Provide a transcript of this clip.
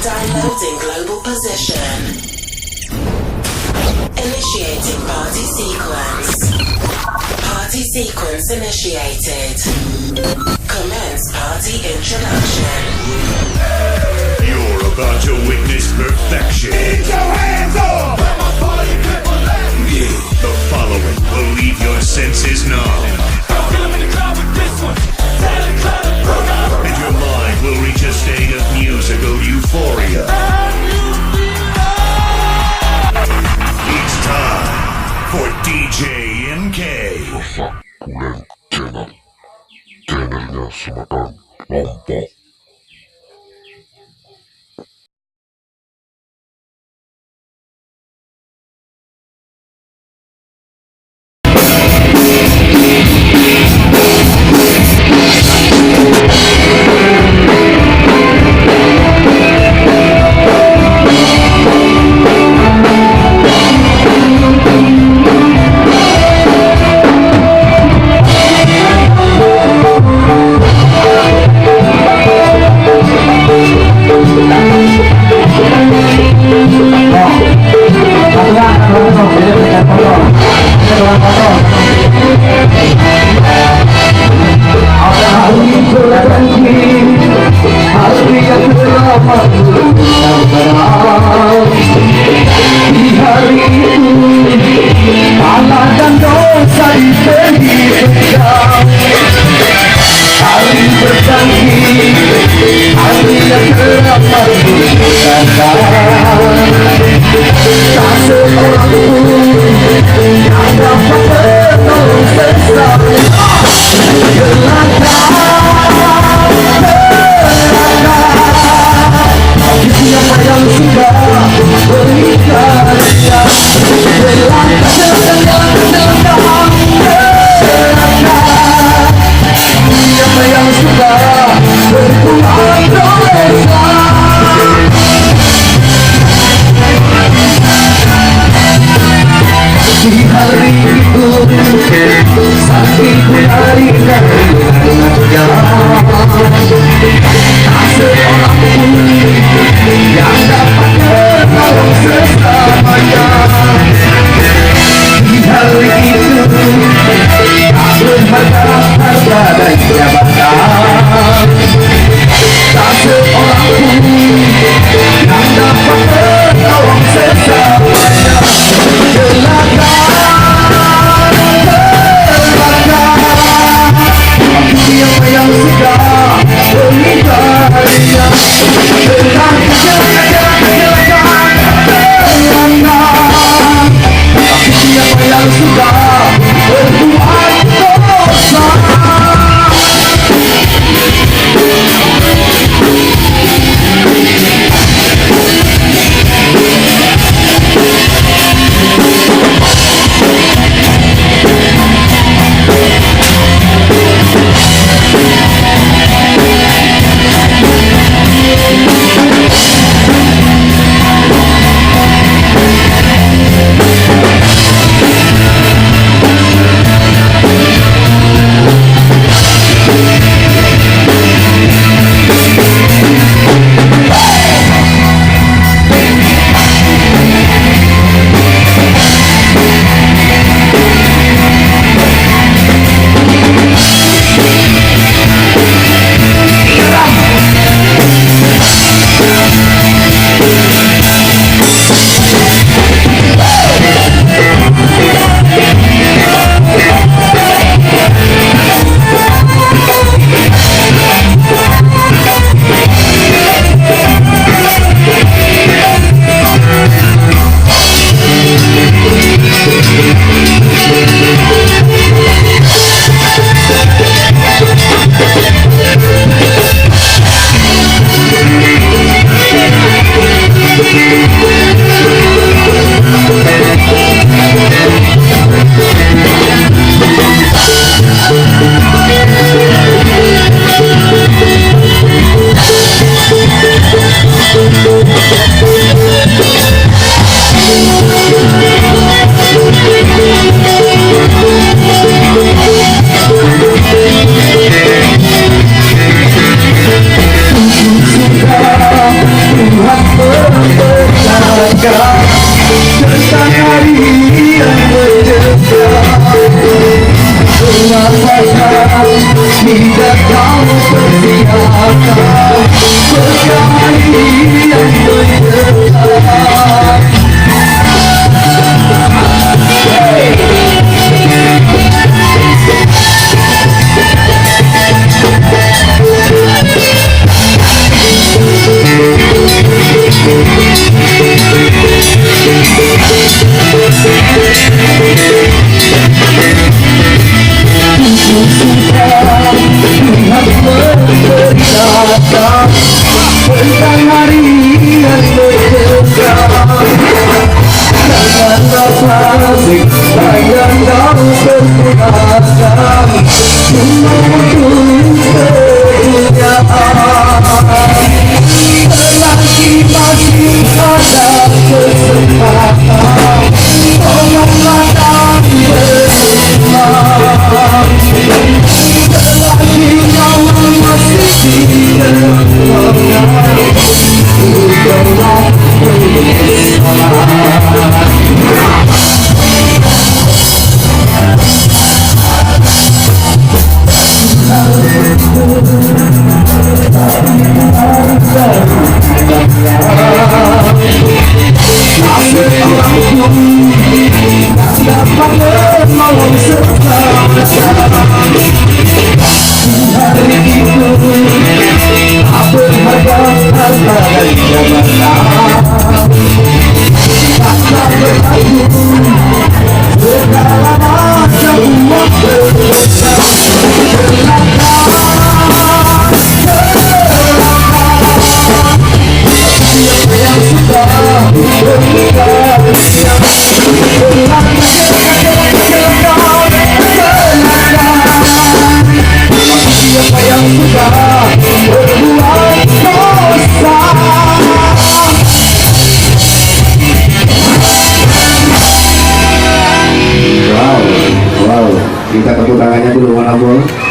Downloading global position. Initiating party sequence. Party sequence initiated. Commence party introduction. You're about to witness perfection. Get your hands up! Let my party people laugh. The following will leave your senses numb. Don't kill 'em in the crowd with this one. Tell the crowd to bring up. And your mind will reach a state of musical euphoria. It's time for DJ MK. Kulen channel. Channelnya semakan lompok. Sakit hari tentang hari yang berdekat. Kenapa tidak kau persiapkan tentang hari yang berdekat. Tentang hari yang berdekat. Jangan terpasik, jangan kau pergunakan cuma untuk kemuliaan. Selagi masih ada kesempatan, tolonglah dan beriman. Selagi nyawa masih di dalam, berdoa kita tepuk tangannya dulu, Wanabol.